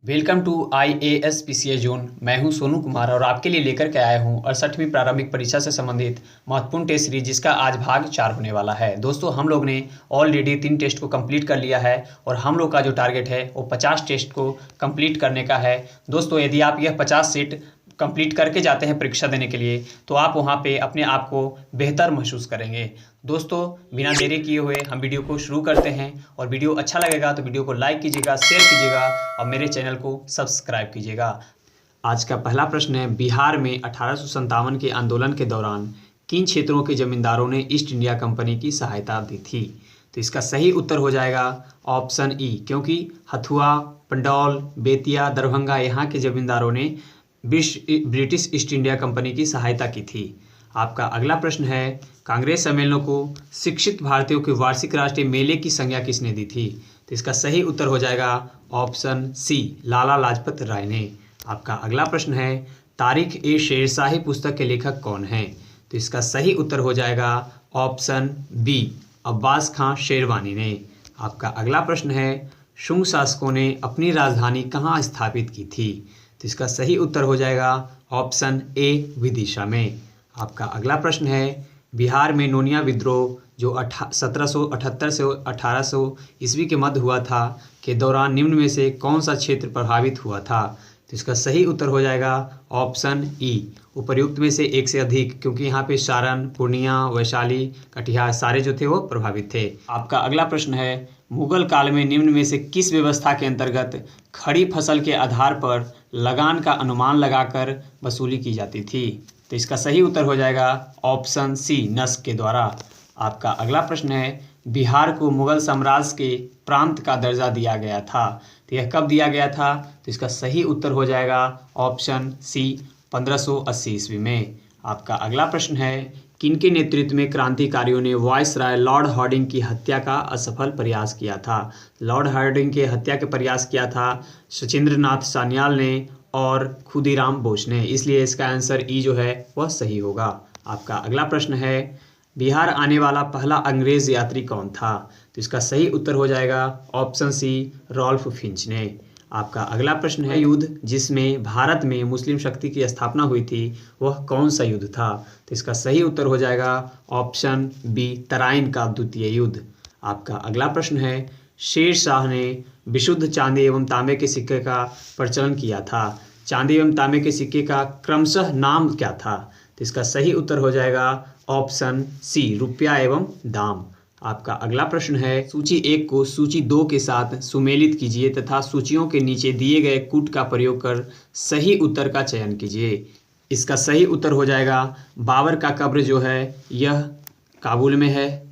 Welcome to IAS PCA zone. मैं हूं सोनू कुमार और आपके लिए लेकर के आया हूं 68वीं प्रारंभिक परीक्षा से संबंधित महत्वपूर्ण टेस्ट सीरीज, जिसका आज भाग 4 होने वाला है। दोस्तों, हम लोग ने ऑलरेडी 3 टेस्ट को कंप्लीट कर लिया है और हम लोग का जो टारगेट है वो 50 टेस्ट को कंप्लीट करने का है। दोस्तों, यदि आप यह 50 सेट कंप्लीट करके जाते हैं परीक्षा देने के लिए, तो आप वहाँ पे अपने आप को बेहतर महसूस करेंगे। दोस्तों, बिना देरी किए हुए हम वीडियो को शुरू करते हैं और वीडियो अच्छा लगेगा तो वीडियो को लाइक कीजिएगा, शेयर कीजिएगा और मेरे चैनल को सब्सक्राइब कीजिएगा। आज का पहला प्रश्न है, बिहार में 1857 के आंदोलन के दौरान किन क्षेत्रों के जमींदारों ने ईस्ट इंडिया कंपनी की सहायता दी थी? तो इसका सही उत्तर हो जाएगा ऑप्शन ई, क्योंकि हथुआ, पंडौल, बेतिया, दरभंगा यहाँ के जमींदारों ने ब्रिटिश ईस्ट इंडिया कंपनी की सहायता की थी। आपका अगला प्रश्न है, कांग्रेस सम्मेलनों को शिक्षित भारतीयों के वार्षिक राष्ट्रीय मेले की संज्ञा किसने दी थी? तो इसका सही उत्तर हो जाएगा ऑप्शन सी, लाला लाजपत राय ने। आपका अगला प्रश्न है, तारीख ए शेरशाही पुस्तक के लेखक कौन हैं? तो इसका सही उत्तर हो जाएगा ऑप्शन बी, अब्बास खां शेरवानी ने। आपका अगला प्रश्न है, शुंग शासकों ने अपनी राजधानी कहाँ स्थापित की थी? तो इसका सही उत्तर हो जाएगा ऑप्शन ए, विदिशा में। आपका अगला प्रश्न है, बिहार में नोनिया विद्रोह जो 1778 से 1800 ईस्वी के मध्य हुआ था के दौरान निम्न में से कौन सा क्षेत्र प्रभावित हुआ था? तो इसका सही उत्तर हो जाएगा ऑप्शन ई, उपर्युक्त में से एक से अधिक, क्योंकि यहाँ पे सारण, पूर्णिया, वैशाली, कटिहार सारे जो थे वो प्रभावित थे। आपका अगला प्रश्न है, मुगल काल में निम्न में से किस व्यवस्था के अंतर्गत खड़ी फसल के आधार पर लगान का अनुमान लगाकर वसूली की जाती थी? तो इसका सही उत्तर हो जाएगा ऑप्शन सी, नस्क के द्वारा। आपका अगला प्रश्न है, बिहार को मुगल साम्राज्य के प्रांत का दर्जा दिया गया था, तो यह कब दिया गया था? तो इसका सही उत्तर हो जाएगा ऑप्शन सी, 1580 ईस्वी में। आपका अगला प्रश्न है, किनके नेतृत्व में क्रांतिकारियों ने वायसराय लॉर्ड हार्डिंग की हत्या का असफल प्रयास किया था? लॉर्ड हार्डिंग के हत्या के प्रयास किया था सचिंद्रनाथ सान्याल ने और खुदीराम बोस ने, इसलिए इसका आंसर ई जो है वह सही होगा। आपका अगला प्रश्न है, बिहार आने वाला पहला अंग्रेज यात्री कौन था? तो इसका सही उत्तर हो जाएगा ऑप्शन सी, रॉल्फ फिंच ने। आपका अगला प्रश्न है, युद्ध जिसमें भारत में मुस्लिम शक्ति की स्थापना हुई थी वह कौन सा युद्ध था? तो इसका सही उत्तर हो जाएगा ऑप्शन बी, तराइन का द्वितीय युद्ध। आपका अगला प्रश्न है, शेर शाह ने विशुद्ध चांदी एवं तांबे के सिक्के का प्रचलन किया था, चांदी एवं तांबे के सिक्के का क्रमशः नाम क्या था? तो इसका सही उत्तर हो जाएगा ऑप्शन सी, रुपया एवं दाम। आपका अगला प्रश्न है, सूची 1 को सूची 2 के साथ सुमेलित कीजिए तथा सूचियों के नीचे दिए गए कूट का प्रयोग कर सही उत्तर का चयन कीजिए। इसका सही उत्तर हो जाएगा बाबर का कब्र जो है यह काबुल में है।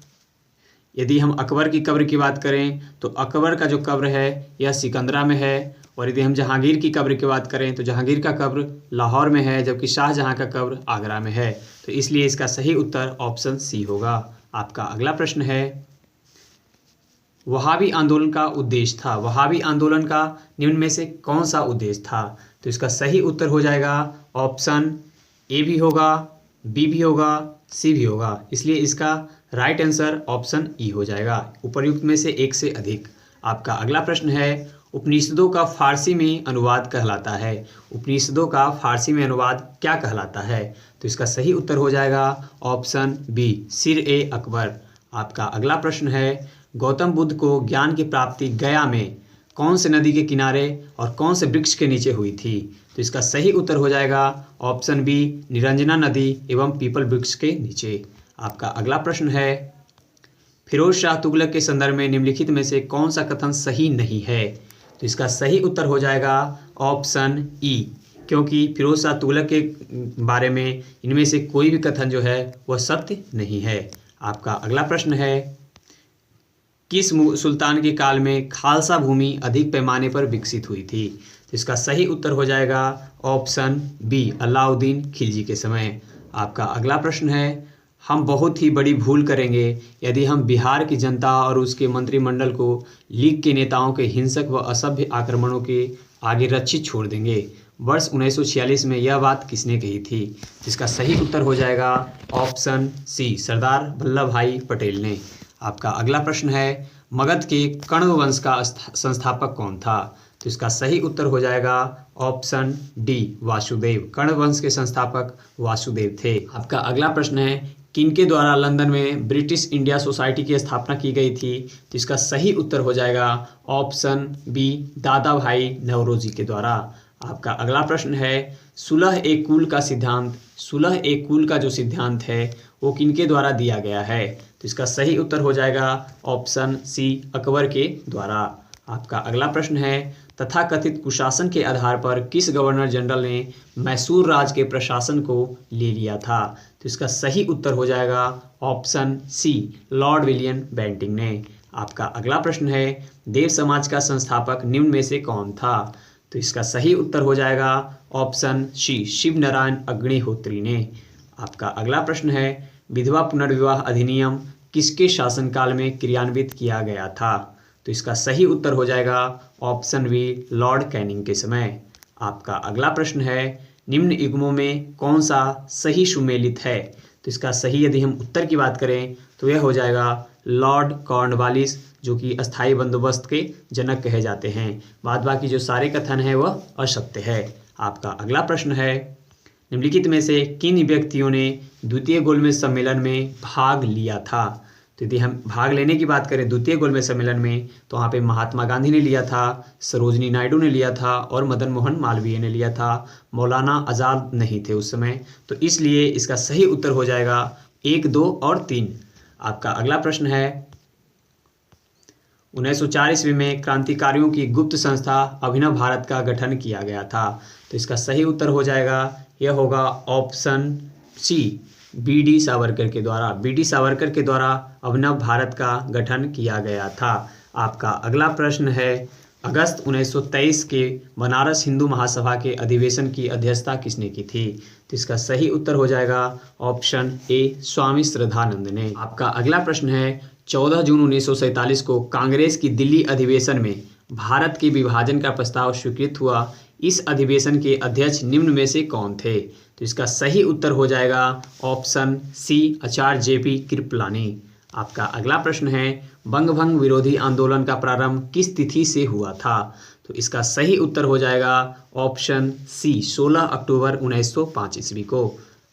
यदि हम अकबर की कब्र की बात करें तो अकबर का जो कब्र है यह सिकंदरा में है, और यदि हम जहांगीर की कब्र की बात करें तो जहांगीर का कब्र लाहौर में है, जबकि शाहजहां का कब्र आगरा में है। तो इसलिए इसका सही उत्तर ऑप्शन सी होगा। आपका अगला प्रश्न है, वहाबी आंदोलन का उद्देश्य था, वहाबी आंदोलन का निम्न में से कौन सा उद्देश्य था? तो इसका सही उत्तर हो जाएगा ऑप्शन ए भी होगा, बी भी होगा, सी भी होगा, इसलिए इसका राइट आंसर ऑप्शन ई हो जाएगा, उपर्युक्त में से एक से अधिक। आपका अगला प्रश्न है, उपनिषदों का फारसी में अनुवाद कहलाता है, उपनिषदों का फारसी में अनुवाद क्या कहलाता है? तो इसका सही उत्तर हो जाएगा ऑप्शन बी, सिर ए अकबर। आपका अगला प्रश्न है, गौतम बुद्ध को ज्ञान की प्राप्ति गया में कौन से नदी के किनारे और कौन से वृक्ष के नीचे हुई थी? तो इसका सही उत्तर हो जाएगा ऑप्शन बी, निरंजना नदी एवं पीपल वृक्ष के नीचे। आपका अगला प्रश्न है, फिरोज शाह तुगलक के संदर्भ में निम्नलिखित में से कौन सा कथन सही नहीं है? तो इसका सही उत्तर हो जाएगा ऑप्शन ई, क्योंकि फिरोज शाह तुगलक के बारे में इनमें से कोई भी कथन जो है वह सत्य नहीं है। आपका अगला प्रश्न है, किस सुल्तान के काल में खालसा भूमि अधिक पैमाने पर विकसित हुई थी? तो इसका सही उत्तर हो जाएगा ऑप्शन बी, अलाउद्दीन खिलजी के समय। आपका अगला प्रश्न है, हम बहुत ही बड़ी भूल करेंगे यदि हम बिहार की जनता और उसके मंत्रिमंडल को लीग के नेताओं के हिंसक व असभ्य आक्रमणों के आगे रक्षित छोड़ देंगे। वर्ष 1946 में यह बात किसने कही थी? जिसका सही उत्तर हो जाएगा ऑप्शन सी, सरदार वल्लभ भाई पटेल ने। आपका अगला प्रश्न है, मगध के कण्व वंश का संस्थापक कौन था? तो इसका सही उत्तर हो जाएगा ऑप्शन डी वासुदेव। कर्ण वंश के संस्थापक वासुदेव थे। आपका अगला प्रश्न है किनके द्वारा लंदन में ब्रिटिश इंडिया सोसाइटी की स्थापना की गई थी? तो इसका सही उत्तर हो जाएगा ऑप्शन बी दादा भाई नौरोजी के द्वारा। आपका अगला प्रश्न है सुलह ए कुल का सिद्धांत, सुलह ए कुल का जो सिद्धांत है वो किनके द्वारा दिया गया है? तो इसका सही उत्तर हो जाएगा ऑप्शन सी अकबर के द्वारा। आपका अगला प्रश्न है तथाकथित कुशासन के आधार पर किस गवर्नर जनरल ने मैसूर राज के प्रशासन को ले लिया था? तो इसका सही उत्तर हो जाएगा option C Lord William Bentinck ने। आपका अगला प्रश्न है देव समाज का संस्थापक निम्न में से कौन था? तो इसका सही उत्तर हो जाएगा ऑप्शन सी शिव नारायण अग्निहोत्री ने। आपका अगला प्रश्न है विधवा पुनर्विवाह अधिनियम किसके शासनकाल में क्रियान्वित किया गया था? तो इसका सही उत्तर हो जाएगा ऑप्शन बी लॉर्ड कैनिंग के समय। आपका अगला प्रश्न है निम्न युग्मों में कौन सा सही सुमेलित है? तो इसका सही यदि हम उत्तर की बात करें तो यह हो जाएगा लॉर्ड कॉर्नवालिस, जो कि अस्थायी बंदोबस्त के जनक कहे जाते हैं। बाद बाकी जो सारे कथन है वह असत्य है। आपका अगला प्रश्न है निम्नलिखित में से किन व्यक्तियों ने द्वितीय गोलमेज सम्मेलन में भाग लिया था? तो यदि हम भाग लेने की बात करें द्वितीय गोलमेज सम्मेलन में तो वहाँ पे महात्मा गांधी ने लिया था, सरोजनी नायडू ने लिया था और मदन मोहन मालवीय ने लिया था। मौलाना आज़ाद नहीं थे उस समय, तो इसलिए इसका सही उत्तर हो जाएगा 1, 2 और 3। आपका अगला प्रश्न है 1904 ईस्वी में क्रांतिकारियों की गुप्त संस्था अभिनव भारत का गठन किया गया था। तो इसका सही उत्तर हो जाएगा यह होगा option C B D Savarkar के द्वारा। बी डी सावरकर के द्वारा अभिनव भारत का गठन किया गया था। आपका अगला प्रश्न है अगस्त 1923 के बनारस हिंदू महासभा के अधिवेशन की अध्यक्षता किसने की थी? तो इसका सही उत्तर हो जाएगा ऑप्शन ए स्वामी श्रद्धानंद ने। आपका अगला प्रश्न है 14 जून 1947 को कांग्रेस की दिल्ली अधिवेशन में भारत के विभाजन का प्रस्ताव स्वीकृत हुआ। इस अधिवेशन के अध्यक्ष निम्न में से कौन थे? तो इसका सही उत्तर हो जाएगा ऑप्शन सी आचार्य जेपी कृपलानी। आपका अगला प्रश्न है बंगभंग विरोधी आंदोलन का प्रारंभ किस तिथि से हुआ था? तो इसका सही उत्तर हो जाएगा ऑप्शन सी 16 अक्टूबर 1905 ईस्वी को।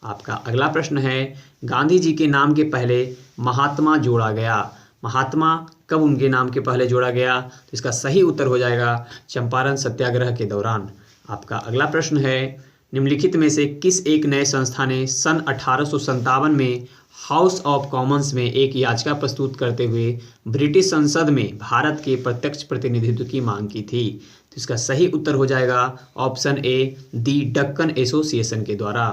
आपका अगला प्रश्न है गांधी जी के नाम के पहले महात्मा जोड़ा गया। महात्मा कब उनके नाम के पहले जोड़ा गया? तो इसका सही उत्तर हो जाएगा चंपारण सत्याग्रह के दौरान। आपका अगला प्रश्न है निम्नलिखित में से किस एक नए संस्था ने सन 1857 में हाउस ऑफ कॉमन्स में एक याचिका प्रस्तुत करते हुए ब्रिटिश संसद में भारत के प्रत्यक्ष प्रतिनिधित्व की मांग की थी? तो इसका सही उत्तर हो जाएगा option A the Deccan association के द्वारा।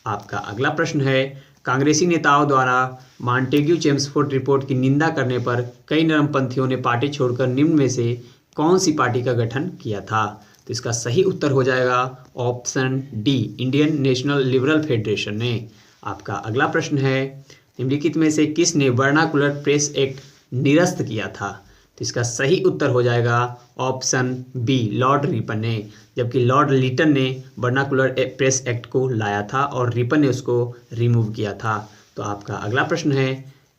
आपका अगला प्रश्न है कांग्रेसी नेताओं द्वारा मॉन्टेग्यू चेम्सफोर्ड रिपोर्ट की निंदा करने पर कई नरमपंथियों ने पार्टी छोड़कर निम्न में से कौन सी पार्टी का गठन किया था? तो इसका सही उत्तर हो जाएगा option D Indian national liberal federation ने। आपका अगला प्रश्न है निम्नलिखित में से किसने वर्नाकुलर प्रेस एक्ट निरस्त किया था? तो इसका सही उत्तर हो जाएगा ऑप्शन बी लॉर्ड रिपन ने, जबकि लॉर्ड लिटन ने वर्नाकुलर प्रेस एक्ट को लाया था और रिपन ने उसको रिमूव किया था। तो आपका अगला प्रश्न है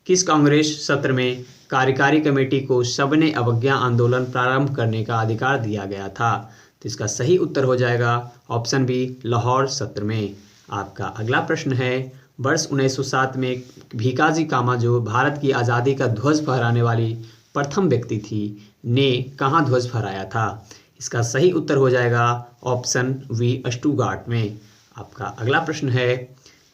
किस कांग्रेस सत्र में कार्यकारी कमेटी को सबने अवज्ञा आंदोलन प्रारंभ करने का अधिकार दिया गया था? तो इसका सही उत्तर हो जाएगा ऑप्शन बी लाहौर सत्र में। आपका अगला प्रश्न है वर्ष 1907 में भीकाजी कामा जो भारत की आज़ादी का ध्वज फहराने वाली प्रथम व्यक्ति थी ने कहाँ ध्वज फहराया था? इसका सही उत्तर हो जाएगा ऑप्शन वी स्टुगार्ट में। आपका अगला प्रश्न है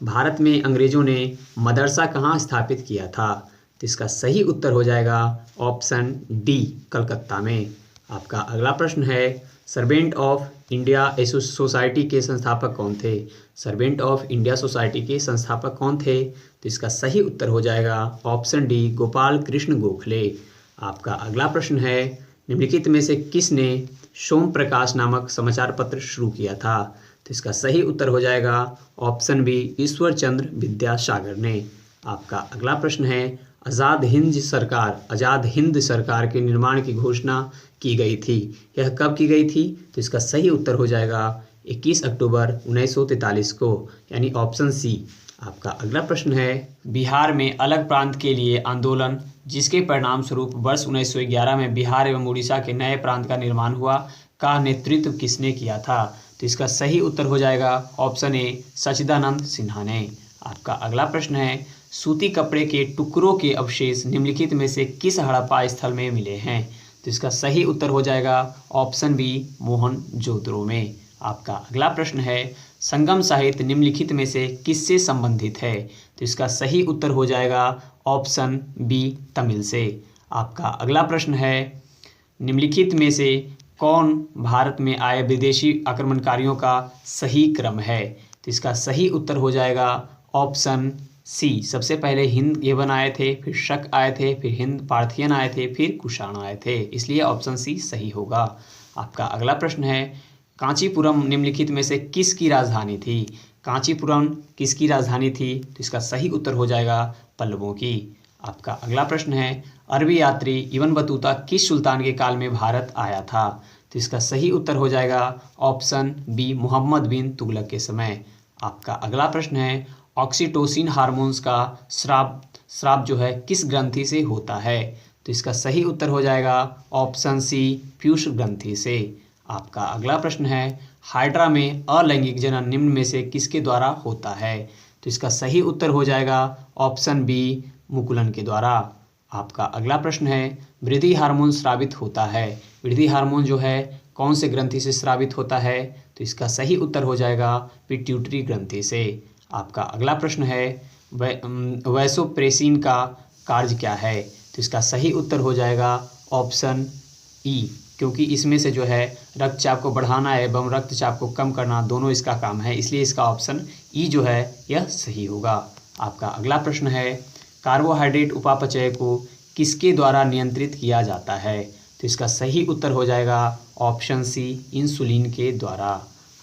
भारत में अंग्रेजों ने मदरसा कहाँ स्थापित किया था? तो इसका सही उत्तर हो जाएगा ऑप्शन डी कलकत्ता में। आपका अगला प्रश्न है सर्वेंट ऑफ इंडिया सोसाइटी के संस्थापक कौन थे? सर्वेंट ऑफ इंडिया सोसाइटी के संस्थापक कौन थे? तो इसका सही उत्तर हो जाएगा ऑप्शन डी गोपाल कृष्ण गोखले। आपका अगला प्रश्न है निम्नलिखित में से किसने सोम प्रकाश नामक समाचार पत्र शुरू किया था? तो इसका सही उत्तर हो जाएगा ऑप्शन बी ईश्वर चंद्र विद्यासागर ने। आपका अगला प्रश्न है आज़ाद हिंद सरकार के निर्माण की घोषणा की गई थी, यह कब की गई थी? तो इसका सही उत्तर हो जाएगा 21 अक्टूबर 1943 को, यानी ऑप्शन सी। आपका अगला प्रश्न है बिहार में अलग प्रांत के लिए आंदोलन जिसके परिणाम स्वरूप वर्ष 1911 में बिहार एवं उड़ीसा के नए प्रांत का निर्माण हुआ का नेतृत्व किसने किया था? तो इसका सही उत्तर हो जाएगा ऑप्शन ए सच्चिदानंद सिन्हा ने। आपका अगला प्रश्न है, सूती कपड़े के टुकड़ों के अवशेष निम्नलिखित में से किस हड़प्पा स्थल में मिले हैं? तो इसका सही उत्तर हो जाएगा ऑप्शन बी मोहनजोदड़ो में। आपका अगला प्रश्न है, संगम साहित्य निम्नलिखित में से किससे संबंधित है? तो इसका सही उत्तर हो जाएगा ऑप्शन बी तमिल से। आपका अगला प्रश्न है, निम्नलिखित में से कौन भारत में आए विदेशी आक्रमणकारियों का सही क्रम है? तो इसका सही उत्तर हो जाएगा ऑप्शन सी। सबसे पहले हिंद यवन आए थे, फिर शक आए थे, फिर हिंद पार्थियन आए थे, फिर कुषाण आए थे, इसलिए ऑप्शन सी सही होगा। आपका अगला प्रश्न है, कांचीपुरम निम्नलिखित में से किसकी राजधानी थी? कांचीपुरम किसकी राजधानी थी? तो इसका सही उत्तर हो जाएगा पल्लवों की। आपका अगला प्रश्न है, अरबी यात्री इब्न बतूता किस सुल्तान के काल में भारत आया था? तो इसका सही उत्तर हो जाएगा ऑप्शन बी मोहम्मद बिन तुगलक के समय। आपका अगला प्रश्न है, ऑक्सीटोसिन हार्मोन्स का स्राव जो है किस ग्रंथि से होता है? तो इसका सही उत्तर हो जाएगा ऑप्शन सी पीयूष ग्रंथि से। आपका अगला प्रश्न है, हाइड्रा में अलैंगिक जनन निम्न में से किसके द्वारा होता है? तो इसका सही उत्तर हो जाएगा ऑप्शन बी मुकुलन के द्वारा। आपका अगला प्रश्न है, वृद्धि हार्मोन स्रावित होता है, वृद्धि हार्मोन जो है कौन से ग्रंथि से स्रावित होता है? तो इसका सही उत्तर हो जाएगा पिट्यूटरी ग्रंथि से। आपका अगला प्रश्न है, वैसोप्रेसिन का कार्य क्या है? तो इसका सही उत्तर हो जाएगा ऑप्शन ई, क्योंकि इसमें से जो है रक्तचाप को बढ़ाना एवं रक्तचाप को कम करना दोनों इसका काम है, इसलिए इसका ऑप्शन ई जो है यह सही होगा। आपका अगला प्रश्न है, कार्बोहाइड्रेट उपापचय को किसके द्वारा नियंत्रित किया जाता है? तो इसका सही उत्तर हो जाएगा ऑप्शन सी इंसुलिन के द्वारा।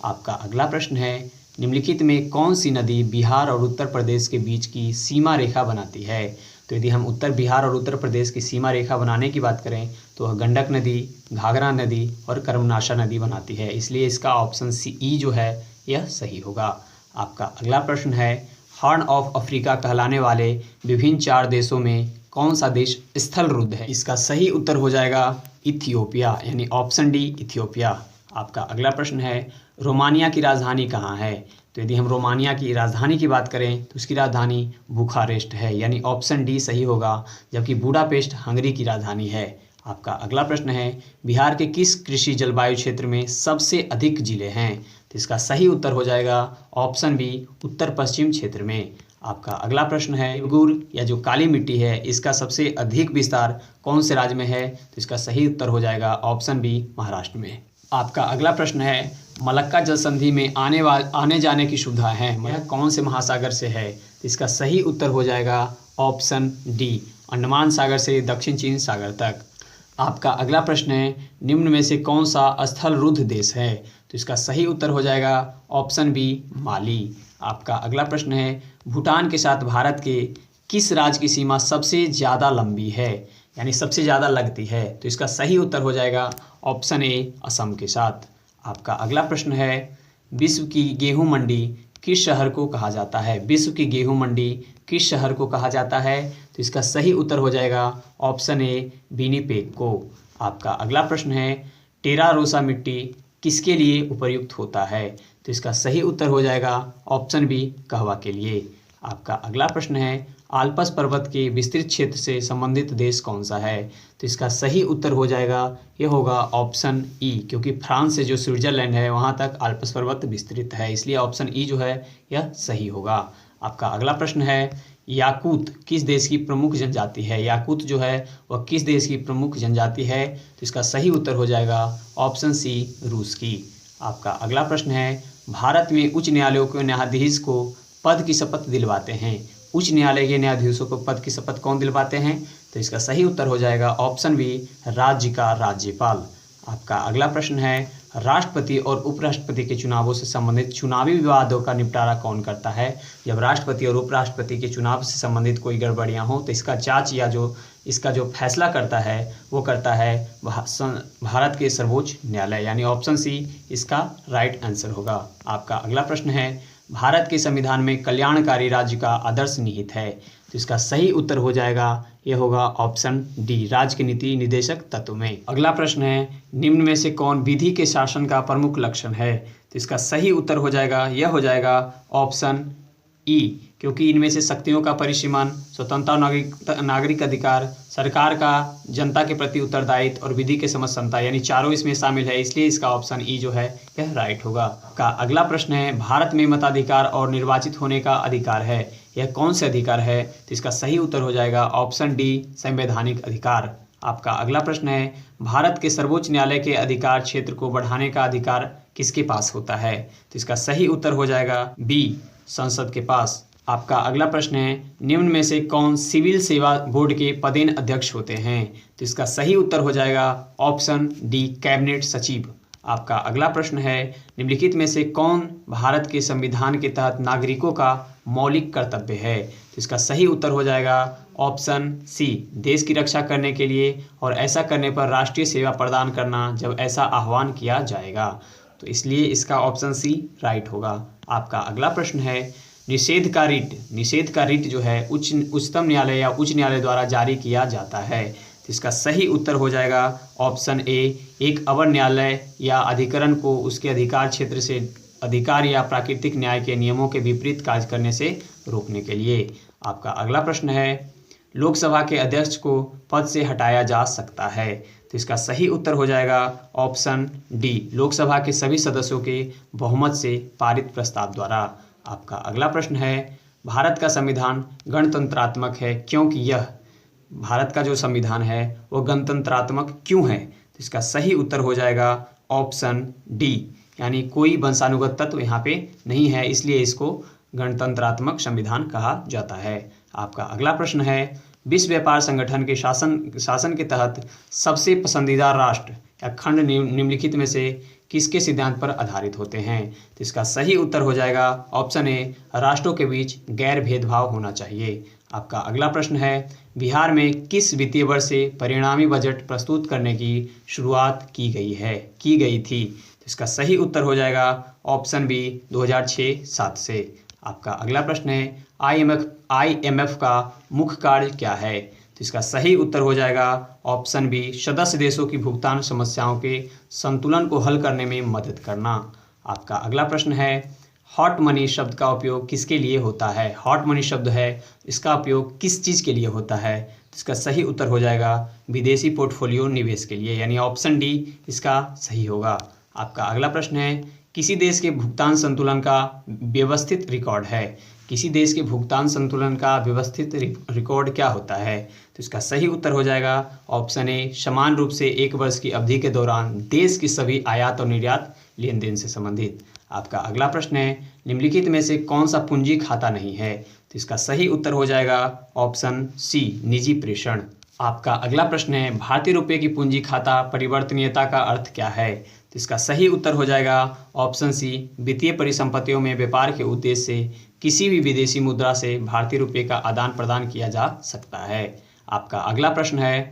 आपका अगला प्रश्न है, निम्नलिखित में कौन सी नदी बिहार और उत्तर प्रदेश के बीच की सीमा रेखा बनाती है? तो यदि हम बिहार और उत्तर प्रदेश की सीमा रेखा बनाने की बात करें तो वह गंडक नदी, घाघरा नदी और कर्मनाशा नदी बनाती है, इसलिए इसका ऑप्शन सी ई जो है यह सही होगा। आपका अगला प्रश्न है, हॉर्न ऑफ अफ्रीका कहलाने वाले विभिन्न 4 देशों में कौन सा देश स्थल रुद्ध है? इसका सही उत्तर हो जाएगा इथियोपिया, यानी ऑप्शन डी इथियोपिया। आपका अगला प्रश्न है, रोमानिया की राजधानी कहाँ है? तो यदि हम रोमानिया की राजधानी की बात करें तो उसकी राजधानी बुखारेस्ट है, यानी ऑप्शन डी सही होगा, जबकि बुडापेस्ट हंगरी की राजधानी है। आपका अगला प्रश्न है, बिहार के किस कृषि जलवायु क्षेत्र में सबसे अधिक जिले हैं? तो इसका सही उत्तर हो जाएगा ऑप्शन बी उत्तर पश्चिम क्षेत्र में। आपका अगला प्रश्न है, गुड़ या जो काली मिट्टी है इसका सबसे अधिक विस्तार कौन से राज्य में है? तो इसका सही उत्तर हो जाएगा ऑप्शन बी महाराष्ट्र में। आपका अगला प्रश्न है, मलक्का जल संधि में आने जाने की सुविधा है, यह कौन से महासागर से है? तो इसका सही उत्तर हो जाएगा ऑप्शन डी अंडमान सागर से दक्षिण चीन सागर तक। आपका अगला प्रश्न है, निम्न में से कौन सा स्थल रुद्ध देश है? तो इसका सही उत्तर हो जाएगा ऑप्शन बी माली। आपका अगला प्रश्न है, भूटान के साथ भारत के किस राज्य की सीमा सबसे ज़्यादा लंबी है, यानी सबसे ज़्यादा लगती है? तो इसका सही उत्तर हो जाएगा ऑप्शन ए असम के साथ। आपका अगला प्रश्न है, विश्व की गेहूं मंडी किस शहर को कहा जाता है? विश्व की गेहूं मंडी किस शहर को कहा जाता है? तो इसका सही उत्तर हो जाएगा ऑप्शन ए विनिपेग को। आपका अगला प्रश्न है, टेरा रोसा मिट्टी किसके लिए उपयुक्त होता है? तो इसका सही उत्तर हो जाएगा ऑप्शन बी कहवा के लिए। आपका अगला प्रश्न है, आल्प्स पर्वत के विस्तृत क्षेत्र से संबंधित देश कौन सा है? तो इसका सही उत्तर हो जाएगा यह होगा ऑप्शन ई, क्योंकि फ्रांस से जो स्विट्जरलैंड है वहाँ तक आल्प्स पर्वत विस्तृत है, इसलिए ऑप्शन ई जो है यह सही होगा। आपका अगला प्रश्न है, याकूत किस देश की प्रमुख जनजाति है? याकूत जो है वह किस देश की प्रमुख जनजाति है? तो इसका सही उत्तर हो जाएगा ऑप्शन सी रूस की। आपका अगला प्रश्न है, भारत में उच्च न्यायालयों के न्यायाधीश को पद की शपथ दिलवाते हैं? उच्च न्यायालय के न्यायाधीशों को पद की शपथ कौन दिलवाते हैं? तो इसका सही उत्तर हो जाएगा ऑप्शन बी राज्य का राज्यपाल। आपका अगला प्रश्न है, राष्ट्रपति और उपराष्ट्रपति के चुनावों से संबंधित चुनावी विवादों का निपटारा कौन करता है? जब राष्ट्रपति और उपराष्ट्रपति के चुनाव से संबंधित कोई गड़बड़ियां हो तो इसका जांच या इसका जो फैसला करता है वो करता है भारत के सर्वोच्च न्यायालय, यानी ऑप्शन सी इसका राइट आंसर होगा। आपका अगला प्रश्न है, भारत के संविधान में कल्याणकारी राज्य का आदर्श निहित है? तो इसका सही उत्तर हो जाएगा, यह होगा ऑप्शन डी, राज्य के नीति निदेशक तत्व में। अगला प्रश्न है, निम्न में से कौन विधि के शासन का प्रमुख लक्षण है? तो इसका सही उत्तर हो जाएगा, यह हो जाएगा ऑप्शन ई, क्योंकि इनमें से शक्तियों का परिसीमन, स्वतंत्रता और नागरिक अधिकार, सरकार का जनता के प्रति उत्तरदायित्व और विधि के समझ क्षमता, यानी चारों इसमें शामिल है, इसलिए इसका ऑप्शन ई जो है यह राइट होगा। का अगला प्रश्न है, भारत में मताधिकार और निर्वाचित होने का अधिकार है, यह कौन से अधिकार है? तो इसका सही उत्तर हो जाएगा ऑप्शन डी, संवैधानिक अधिकार। आपका अगला प्रश्न है, भारत के सर्वोच्च न्यायालय के अधिकार क्षेत्र को बढ़ाने का अधिकार किसके पास होता है? तो इसका सही उत्तर हो जाएगा बी, संसद के पास। आपका अगला प्रश्न है, निम्न में से कौन सिविल सेवा बोर्ड के पदेन अध्यक्ष होते हैं? तो इसका सही उत्तर हो जाएगा ऑप्शन डी, कैबिनेट सचिव। आपका अगला प्रश्न है, निम्नलिखित में से कौन भारत के संविधान के तहत नागरिकों का मौलिक कर्तव्य है? तो इसका सही उत्तर हो जाएगा ऑप्शन सी, देश की रक्षा करने के लिए और ऐसा करने पर राष्ट्रीय सेवा प्रदान करना जब ऐसा आह्वान किया जाएगा। तो इसलिए इसका ऑप्शन सी राइट होगा। आपका अगला प्रश्न है, निषेध का रिट जो है उच्चतम न्यायालय या उच्च न्यायालय द्वारा जारी किया जाता है। तो इसका सही उत्तर हो जाएगा ऑप्शन ए, एक अवर न्यायालय या अधिकरण को उसके अधिकार क्षेत्र से अधिकार या प्राकृतिक न्याय के नियमों के विपरीत कार्य करने से रोकने के लिए। आपका अगला प्रश्न है, लोकसभा के अध्यक्ष को पद से हटाया जा सकता है? तो इसका सही उत्तर हो जाएगा ऑप्शन डी, लोकसभा के सभी सदस्यों के बहुमत से पारित प्रस्ताव द्वारा। आपका अगला प्रश्न है, भारत का संविधान गणतंत्रात्मक है क्योंकि यह, भारत का जो संविधान है वो गणतंत्रात्मक क्यों है? तो इसका सही उत्तर हो जाएगा ऑप्शन डी, यानी कोई वंशानुगत तत्व यहाँ पे नहीं है, इसलिए इसको गणतंत्रात्मक संविधान कहा जाता है। आपका अगला प्रश्न है, विश्व व्यापार संगठन के शासन के तहत सबसे पसंदीदा राष्ट्र या खंड निम्नलिखित में से किसके सिद्धांत पर आधारित होते हैं? तो इसका सही उत्तर हो जाएगा ऑप्शन ए, राष्ट्रों के बीच गैर भेदभाव होना चाहिए। आपका अगला प्रश्न है, बिहार में किस वित्तीय वर्ष से परिणामी बजट प्रस्तुत करने की शुरुआत की गई थी? तो इसका सही उत्तर हो जाएगा ऑप्शन बी, 2006-07 से। आपका अगला प्रश्न है, IMF का मुख्य कार्य क्या है? तो इसका सही उत्तर हो जाएगा ऑप्शन बी, सदस्य देशों की भुगतान समस्याओं के संतुलन को हल करने में मदद करना। आपका अगला प्रश्न है, हॉट मनी शब्द का उपयोग किसके लिए होता है? हॉट मनी शब्द है, इसका उपयोग किस चीज़ के लिए होता है? तो इसका सही उत्तर हो जाएगा विदेशी पोर्टफोलियो निवेश के लिए, यानी ऑप्शन डी इसका सही होगा। आपका अगला प्रश्न है, किसी देश के भुगतान संतुलन का व्यवस्थित रिकॉर्ड है? किसी देश के भुगतान संतुलन का व्यवस्थित रिकॉर्ड क्या होता है? तो इसका सही उत्तर हो जाएगा ऑप्शन ए, समान रूप से 1 वर्ष की अवधि के दौरान देश की सभी आयात और निर्यात लेन देन से संबंधित। आपका अगला प्रश्न है, निम्नलिखित में से कौन सा पूंजी खाता नहीं है? तो इसका सही उत्तर हो जाएगा ऑप्शन सी, निजी प्रेषण। आपका अगला प्रश्न है, भारतीय रुपये की पूंजी खाता परिवर्तनीयता का अर्थ क्या है? तो इसका सही उत्तर हो जाएगा ऑप्शन सी, वित्तीय परिसंपत्तियों में व्यापार के उद्देश्य से किसी भी विदेशी मुद्रा से भारतीय रुपये का आदान प्रदान किया जा सकता है। आपका अगला प्रश्न है,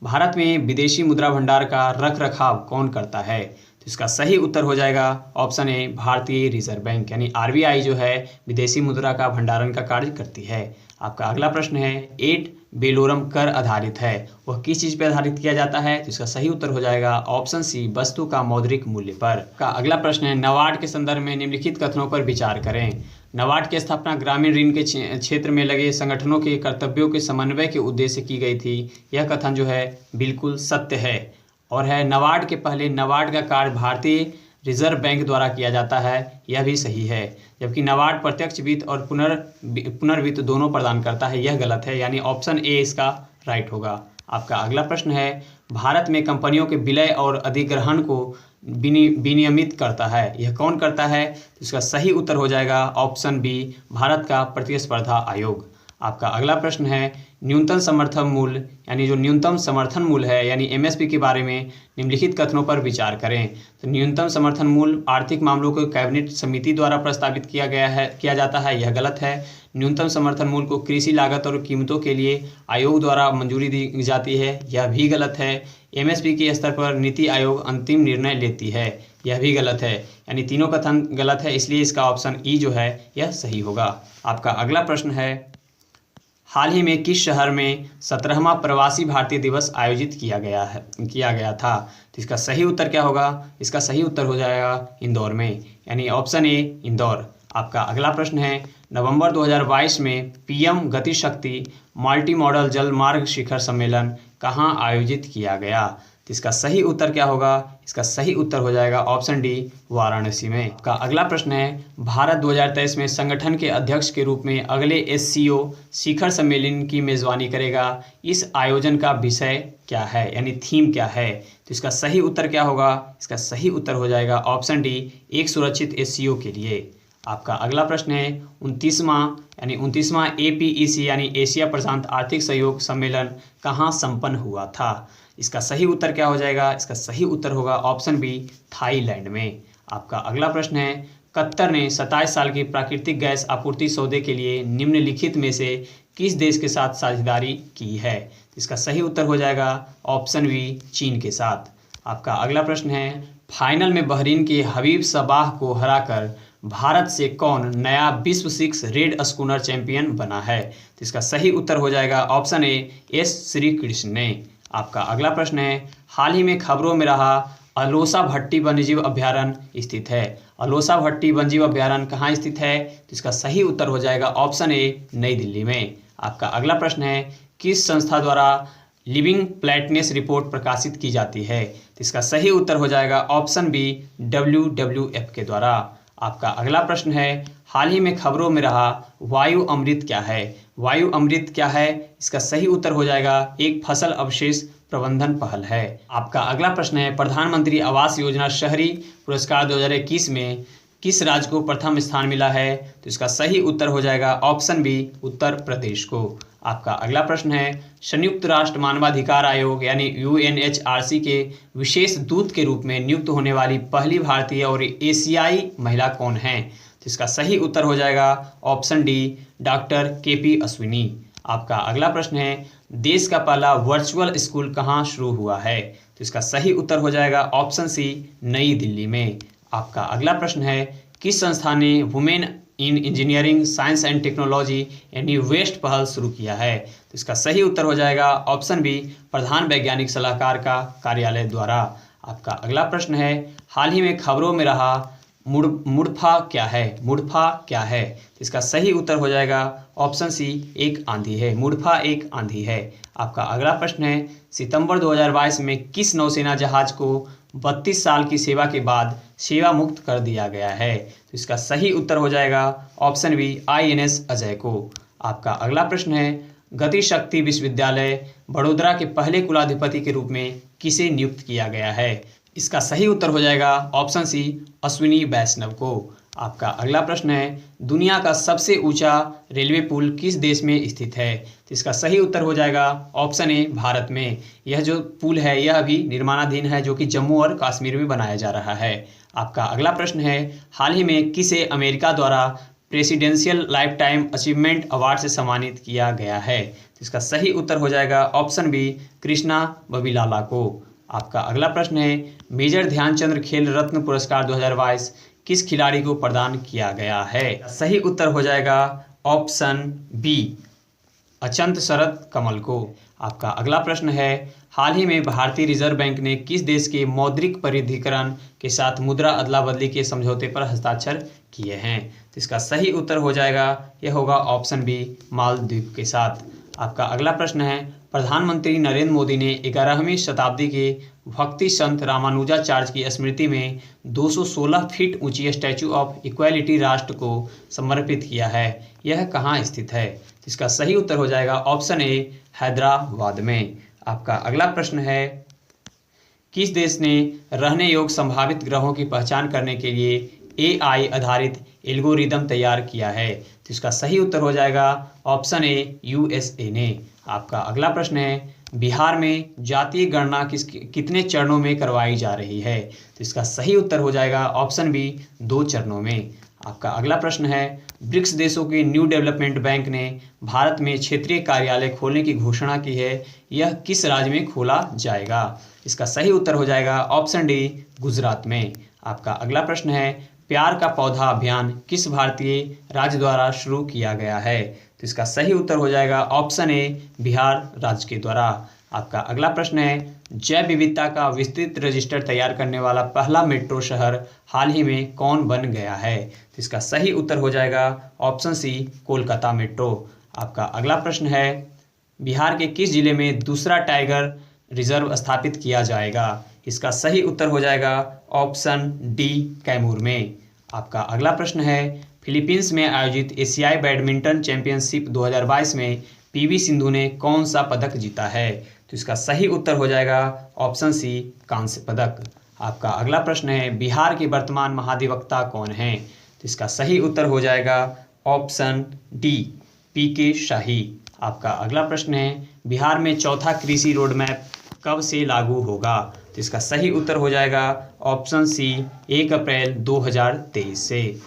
भारत में विदेशी मुद्रा भंडार का रख रखाव कौन करता है? तो इसका सही उत्तर हो जाएगा ऑप्शन ए, भारतीय रिजर्व बैंक, यानी RBI जो है विदेशी मुद्रा का भंडारण का कार्य करती है। आपका अगला प्रश्न है, एड वेलोरम कर आधारित है, वह किस चीज़ पर आधारित किया जाता है? तो इसका सही उत्तर हो जाएगा ऑप्शन सी, वस्तु का मौद्रिक मूल्य पर। का अगला प्रश्न है, नाबार्ड के संदर्भ में निम्नलिखित कथनों पर विचार करें। नाबार्ड की स्थापना ग्रामीण ऋण के क्षेत्र में लगे संगठनों के कर्तव्यों के समन्वय के उद्देश्य से की गई थी। यह कथन जो है बिल्कुल सत्य है और है नाबार्ड के पहले नाबार्ड का कार्य भारतीय रिजर्व बैंक द्वारा किया जाता है, यह भी सही है। जबकि नाबार्ड प्रत्यक्ष वित्त और पुनर्वित्त दोनों प्रदान करता है, यह गलत है, यानी ऑप्शन ए इसका राइट होगा। आपका अगला प्रश्न है, भारत में कंपनियों के विलय और अधिग्रहण को विनियमित करता है, यह कौन करता है? तो इसका सही उत्तर हो जाएगा ऑप्शन बी, भारत का प्रतिस्पर्धा आयोग। आपका अगला प्रश्न है, न्यूनतम समर्थन मूल्य यानी जो न्यूनतम समर्थन मूल्य है यानी MSP के बारे में निम्नलिखित कथनों पर विचार करें। तो न्यूनतम समर्थन मूल्य आर्थिक मामलों को कैबिनेट समिति द्वारा प्रस्तावित किया जाता है, यह गलत है। न्यूनतम समर्थन मूल्य को कृषि लागत और कीमतों के लिए आयोग द्वारा मंजूरी दी जाती है, यह भी गलत है। MSP के स्तर पर नीति आयोग अंतिम निर्णय लेती है, यह भी गलत है। यानी तीनों कथन गलत है, इसलिए इसका ऑप्शन ई जो है यह सही होगा। आपका अगला प्रश्न है, हाल ही में किस शहर में 17वां प्रवासी भारतीय दिवस आयोजित किया गया था? तो इसका सही उत्तर क्या होगा? इसका सही उत्तर हो जाएगा इंदौर में, यानी ऑप्शन ए इंदौर। आपका अगला प्रश्न है, नवंबर 2022 में पीएम गति शक्ति मल्टी मॉडल जल मार्ग शिखर सम्मेलन कहाँ आयोजित किया गया? तो इसका सही उत्तर क्या होगा? इसका सही उत्तर हो जाएगा ऑप्शन डी वाराणसी में। का अगला प्रश्न है, भारत 2023 में संगठन के अध्यक्ष के रूप में अगले एससीओ शिखर सम्मेलन की मेजबानी करेगा। इस आयोजन का विषय क्या है, यानी थीम क्या है? तो इसका सही उत्तर क्या होगा? इसका सही उत्तर हो जाएगा ऑप्शन डी एक सुरक्षित एससीओ के लिए। आपका अगला प्रश्न है, 29वां एपीईसी यानी एशिया प्रशांत आर्थिक सहयोग सम्मेलन कहाँ संपन्न हुआ था? इसका सही उत्तर क्या हो जाएगा? इसका सही उत्तर होगा ऑप्शन बी थाईलैंड में। आपका अगला प्रश्न है, कतर ने 27 साल की प्राकृतिक गैस आपूर्ति सौदे के लिए निम्नलिखित में से किस देश के साथ साझेदारी की है? इसका सही उत्तर हो जाएगा ऑप्शन बी चीन के साथ। आपका अगला प्रश्न है, फाइनल में बहरीन के हबीब सबाह को हराकर भारत से कौन नया विश्व 6 रेड स्कूनर चैंपियन बना है? तो इसका सही उत्तर हो जाएगा option A S Shri Krishna ने। आपका अगला प्रश्न है, हाल ही में खबरों में रहा अलोसा भट्टी वन्यजीव अभ्यारण्य स्थित है। अलोसा भट्टी वन्यजीव अभ्यारण्य कहाँ स्थित है? तो इसका सही उत्तर हो जाएगा ऑप्शन ए नई दिल्ली में। आपका अगला प्रश्न है, किस संस्था द्वारा लिविंग प्लेटनेस रिपोर्ट प्रकाशित की जाती है? तो इसका सही उत्तर हो जाएगा ऑप्शन बी WWF के द्वारा। आपका अगला प्रश्न है, हाल ही में खबरों में रहा वायु अमृत क्या है? वायु अमृत क्या है? इसका सही उत्तर हो जाएगा एक फसल अवशेष प्रबंधन पहल है। आपका अगला प्रश्न है, प्रधानमंत्री आवास योजना शहरी पुरस्कार 2021 में किस राज्य को प्रथम स्थान मिला है? तो इसका सही उत्तर हो जाएगा ऑप्शन बी उत्तर प्रदेश को। आपका अगला प्रश्न है, संयुक्त राष्ट्र मानवाधिकार आयोग यानी UNHRC के विशेष दूत के रूप में नियुक्त होने वाली पहली भारतीय और एशियाई महिला कौन है? तो इसका सही उत्तर हो जाएगा option D doctor KP Ashwini. आपका अगला प्रश्न है, देश का पहला वर्चुअल स्कूल कहाँ शुरू हुआ है? तो इसका सही उत्तर हो जाएगा ऑप्शन सी नई दिल्ली में। आपका अगला प्रश्न है, किस संस्था ने women in engineering science and technology यानी वेस्ट पहल शुरू किया है? तो इसका सही उत्तर हो जाएगा ऑप्शन बी प्रधान वैज्ञानिक सलाहकार का कार्यालय द्वारा। आपका अगला प्रश्न है, हाल ही में खबरों में रहा मुड़फा क्या है? मुड़फा क्या है? तो इसका सही उत्तर हो जाएगा ऑप्शन सी एक आंधी है। मुड़फा एक आंधी है। आपका अगला प्रश्न है, सितंबर 2022 में किस नौसेना जहाज को 32 साल की सेवा के बाद सेवा मुक्त कर दिया गया है? तो इसका सही उत्तर हो जाएगा ऑप्शन बी INS अजय को। आपका अगला प्रश्न है, गति शक्ति विश्वविद्यालय बड़ोदरा के पहले कुलाधिपति के रूप में किसे नियुक्त किया गया है? इसका सही उत्तर हो जाएगा ऑप्शन सी अश्विनी वैष्णव को। आपका अगला प्रश्न है, दुनिया का सबसे ऊंचा रेलवे पुल किस देश में स्थित है? तो इसका सही उत्तर हो जाएगा ऑप्शन ए भारत में। यह जो पुल है यह अभी निर्माणाधीन है, जो कि जम्मू और कश्मीर में बनाया जा रहा है। आपका अगला प्रश्न है, हाल ही में किसे अमेरिका द्वारा presidential life time achievement award से सम्मानित किया गया है? तो इसका सही उत्तर हो जाएगा ऑप्शन बी कृष्णा वबीलाला को। आपका अगला प्रश्न है, मेजर ध्यानचंद खेल रत्न पुरस्कार 2022 किस खिलाड़ी को प्रदान किया गया है? सही उत्तर हो जाएगा ऑप्शन बी अचंत शरद कमल को। आपका अगला प्रश्न है, हाल ही में भारतीय रिजर्व बैंक ने किस देश के मौद्रिक परिधिकरण के साथ मुद्रा अदला बदली के समझौते पर हस्ताक्षर किए हैं? तो इसका सही उत्तर हो जाएगा, यह होगा ऑप्शन बी मालदीव के साथ। आपका अगला प्रश्न है, प्रधानमंत्री नरेंद्र मोदी ने 11वीं शताब्दी के भक्ति संत रामानुजाचार्य की स्मृति में 216 फीट ऊंची स्टैचू ऑफ इक्वालिटी राष्ट्र को समर्पित किया है। यह कहाँ स्थित है? तो इसका सही उत्तर हो जाएगा ऑप्शन ए हैदराबाद में। आपका अगला प्रश्न है, किस देश ने रहने योग्य संभावित ग्रहों की पहचान करने के लिए AI आधारित एल्गोरिदम तैयार किया है? तो इसका सही उत्तर हो जाएगा ऑप्शन ए USA ने। आपका अगला प्रश्न है, बिहार में जातीय गणना कितने चरणों में करवाई जा रही है? तो इसका सही उत्तर हो जाएगा ऑप्शन बी 2 चरणों में। आपका अगला प्रश्न है, ब्रिक्स देशों के न्यू डेवलपमेंट बैंक ने भारत में क्षेत्रीय कार्यालय खोलने की घोषणा की है। यह किस राज्य में खोला जाएगा? इसका सही उत्तर हो जाएगा ऑप्शन डी गुजरात में। आपका अगला प्रश्न है, प्यार का पौधा अभियान किस भारतीय राज्य द्वारा शुरू किया गया है? तो इसका सही उत्तर हो जाएगा ऑप्शन ए बिहार राज्य के द्वारा। आपका अगला प्रश्न है, जैव विविधता का विस्तृत रजिस्टर तैयार करने वाला पहला मेट्रो शहर हाल ही में कौन बन गया है? तो इसका सही उत्तर हो जाएगा ऑप्शन सी कोलकाता मेट्रो। आपका अगला प्रश्न है, बिहार के किस जिले में दूसरा टाइगर रिजर्व स्थापित किया जाएगा? इसका सही उत्तर हो जाएगा ऑप्शन डी कैमूर में। आपका अगला प्रश्न है, फिलीपींस में आयोजित एशियाई बैडमिंटन चैंपियनशिप 2022 में पीवी सिंधु ने कौन सा पदक जीता है? तो इसका सही उत्तर हो जाएगा ऑप्शन सी कांस्य पदक। आपका अगला प्रश्न है, बिहार के वर्तमान महाधिवक्ता कौन हैं? तो इसका सही उत्तर हो जाएगा ऑप्शन डी पीके शाही। आपका अगला प्रश्न है, बिहार में चौथा कृषि रोड मैप कब से लागू होगा? तो इसका सही उत्तर हो जाएगा ऑप्शन सी 1 अप्रैल 2023 से।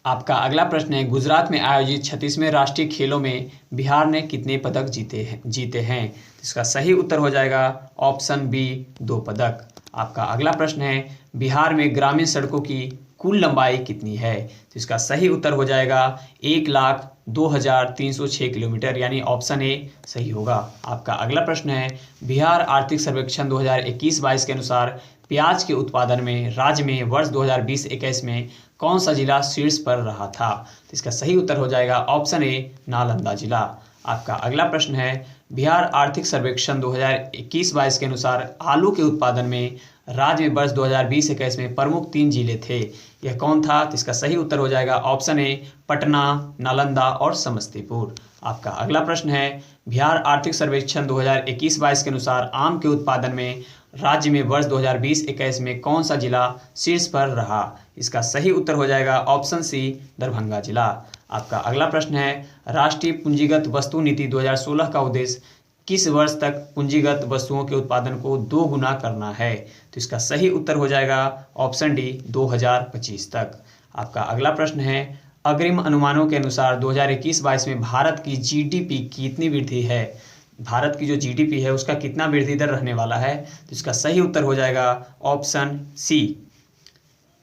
आपका अगला प्रश्न है, गुजरात में आयोजित 36वें राष्ट्रीय खेलों में बिहार ने कितने पदक जीते हैं? तो इसका सही उत्तर हो जाएगा ऑप्शन बी 2 पदक। आपका अगला प्रश्न है, बिहार में ग्रामीण सड़कों की कुल लंबाई कितनी है? तो इसका सही उत्तर हो जाएगा 1,02,306 किलोमीटर, यानी ऑप्शन ए सही होगा। आपका अगला प्रश्न है, बिहार आर्थिक सर्वेक्षण 2021-22 के अनुसार प्याज के उत्पादन में राज्य में वर्ष 2020-21 में कौन सा जिला शीर्ष पर रहा था? तो इसका सही उत्तर हो जाएगा ऑप्शन ए नालंदा जिला। आपका अगला प्रश्न है, बिहार आर्थिक सर्वेक्षण 2021-22 के अनुसार आलू के उत्पादन में राज्य में वर्ष 2020-21 में प्रमुख 3 जिले थे, यह कौन था? तो इसका सही उत्तर हो जाएगा ऑप्शन ए पटना, नालंदा और समस्तीपुर। आपका अगला प्रश्न है, बिहार आर्थिक सर्वेक्षण 2021-22 के अनुसार आम के उत्पादन में राज्य में वर्ष 2020-21 में कौन सा जिला शीर्ष पर रहा? इसका सही उत्तर हो जाएगा ऑप्शन सी दरभंगा जिला। आपका अगला प्रश्न है, राष्ट्रीय पूंजीगत वस्तु नीति 2016 का उद्देश्य किस वर्ष तक पूंजीगत वस्तुओं के उत्पादन को 2 गुना करना है? तो इसका सही उत्तर हो जाएगा ऑप्शन डी 2025 तक। आपका अगला प्रश्न है, अग्रिम अनुमानों के अनुसार 2021-22 में भारत की जीडीपी कितनी वृद्धि है? भारत की जो जीडीपी है उसका कितना वृद्धि दर रहने वाला है? तो इसका सही उत्तर हो जाएगा ऑप्शन सी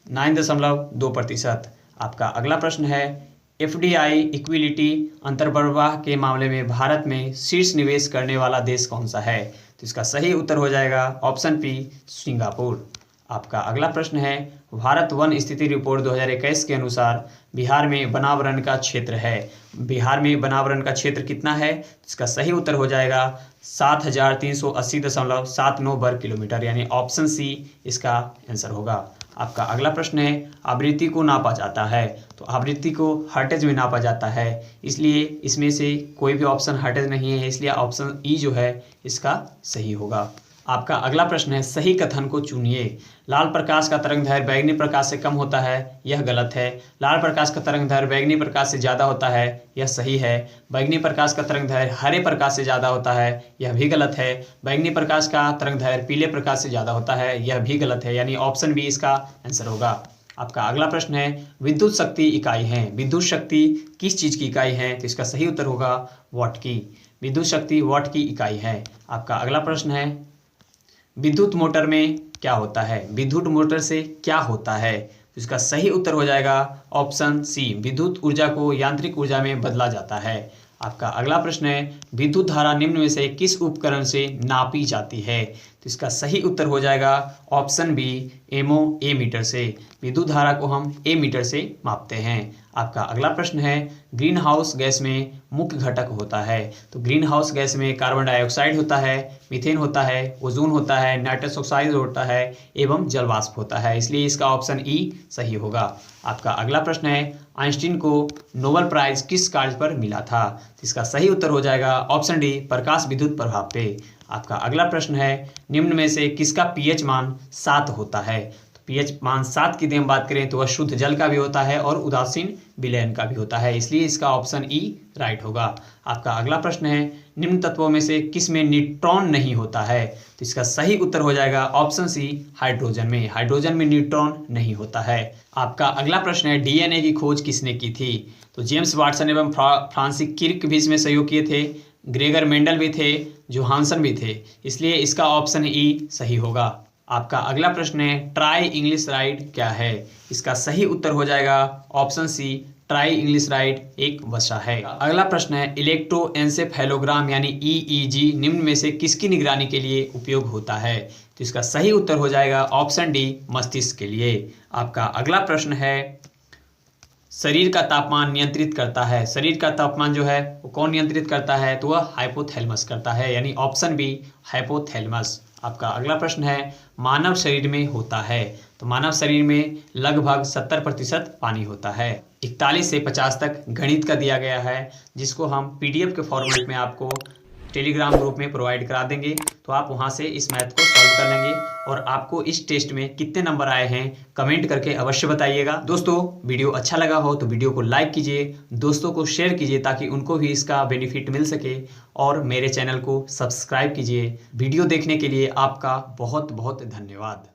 9.2%। आपका अगला प्रश्न है, एफडीआई इक्विटी अंतर्प्रवाह के मामले में भारत में शीर्ष निवेश करने वाला देश कौन सा है? तो इसका सही उत्तर हो जाएगा ऑप्शन पी सिंगापुर। आपका अगला प्रश्न है, भारत वन स्थिति रिपोर्ट 2021 के अनुसार बिहार में वनावरण का क्षेत्र है, बिहार में वनावरण का क्षेत्र कितना है? इसका सही उत्तर हो जाएगा 7,380.79 वर्ग किलोमीटर, यानी ऑप्शन सी इसका आंसर होगा। आपका अगला प्रश्न है, आवृत्ति को नापा जाता है, तो आवृत्ति को हर्टेज में नापा जाता है, इसलिए इसमें से कोई भी ऑप्शन हर्टेज नहीं है, इसलिए ऑप्शन ई जो है इसका सही होगा। आपका अगला प्रश्न है, सही कथन को चुनिए। लाल प्रकाश का तरंगदैर्घ्य बैंगनी प्रकाश से कम होता है, यह गलत है। लाल प्रकाश का तरंगदैर्घ्य बैंगनी प्रकाश से ज़्यादा होता है, यह सही है। बैंगनी प्रकाश का तरंगदैर्घ्य हरे प्रकाश से ज़्यादा होता है, यह भी गलत है। बैंगनी प्रकाश का तरंगदैर्घ्य पीले प्रकाश से ज़्यादा होता है, यह भी गलत है, यानी ऑप्शन बी इसका आंसर होगा। आपका अगला प्रश्न है, विद्युत शक्ति इकाई है, विद्युत शक्ति किस चीज़ की इकाई है? तो इसका सही उत्तर होगा वाट की। विद्युत शक्ति वाट की इकाई है। आपका अगला प्रश्न है, विद्युत मोटर में क्या होता है? विद्युत मोटर से क्या होता है? तो इसका सही उत्तर हो जाएगा ऑप्शन सी, विद्युत ऊर्जा को यांत्रिक ऊर्जा में बदला जाता है। आपका अगला प्रश्न है, विद्युत धारा निम्न में से किस उपकरण से नापी जाती है? तो इसका सही उत्तर हो जाएगा ऑप्शन बी एमीटर से। विद्युत धारा को हम एमीटर से मापते हैं। आपका अगला प्रश्न है, ग्रीन हाउस गैस में मुख्य घटक होता है, तो ग्रीन हाउस गैस में कार्बन डाइऑक्साइड होता है, मीथेन होता है, ओजोन होता है, नाइट्रस ऑक्साइड होता है एवं जलवाष्प होता है, इसलिए इसका ऑप्शन ई सही होगा। आपका अगला प्रश्न है, आइंस्टीन को नोबेल प्राइज किस कार्य पर मिला था? तो इसका सही उत्तर हो जाएगा ऑप्शन डी प्रकाश विद्युत प्रभाव पे। आपका अगला प्रश्न है, निम्न में से किसका पीएच मान 7 होता है? तो पीएच मान 7 की हम बात करें तो वह शुद्ध जल का भी होता है और उदासीन विलयन का भी होता है, इसलिए इसका ऑप्शन ई राइट होगा। आपका अगला प्रश्न है, निम्न तत्वों में से किस में न्यूट्रॉन नहीं होता है? तो इसका सही उत्तर हो जाएगा ऑप्शन सी हाइड्रोजन में। हाइड्रोजन में न्यूट्रॉन नहीं होता है। आपका अगला प्रश्न है, डीएनए की खोज किसने की थी? तो जेम्स वाटसन एवं फ्रांसिस क्रिक भी इसमें सहयोग किए थे, ग्रेगर मेंडल भी थे, जोहानसन भी थे, इसलिए इसका ऑप्शन ई सही होगा। आपका अगला प्रश्न है, ट्राई इंग्लिश राइड क्या है? इसका सही उत्तर हो जाएगा ऑप्शन सी ट्राइग्लिसराइड एक वसा है। अगला प्रश्न है, इलेक्ट्रोएन्सेफेलोग्राम यानी ईईजी निम्न में से किसकी निगरानी के लिए उपयोग होता है? तो इसका सही उत्तर हो जाएगा ऑप्शन डी, मस्तिष्क के लिए। आपका अगला प्रश्न है, शरीर का तापमान नियंत्रित करता है। शरीर का तापमान जो है वो कौन नियंत्रित करता है? तो वह हाइपोथैलेमस करता है, यानी ऑप्शन बी, हाइपोथैलेमस। आपका अगला प्रश्न है, मानव शरीर में होता है। तो मानव शरीर में लगभग 70% पानी होता है। 41 से 50 तक गणित का दिया गया है, जिसको हम PDF के फॉर्मेट में आपको टेलीग्राम ग्रुप में प्रोवाइड करा देंगे, तो आप वहां से इस मैथ को सॉल्व कर लेंगे। और आपको इस टेस्ट में कितने नंबर आए हैं कमेंट करके अवश्य बताइएगा। दोस्तों, वीडियो अच्छा लगा हो तो वीडियो को लाइक कीजिए, दोस्तों को शेयर कीजिए ताकि उनको भी इसका बेनिफिट मिल सके, और मेरे चैनल को सब्सक्राइब कीजिए। वीडियो देखने के लिए आपका बहुत बहुत धन्यवाद।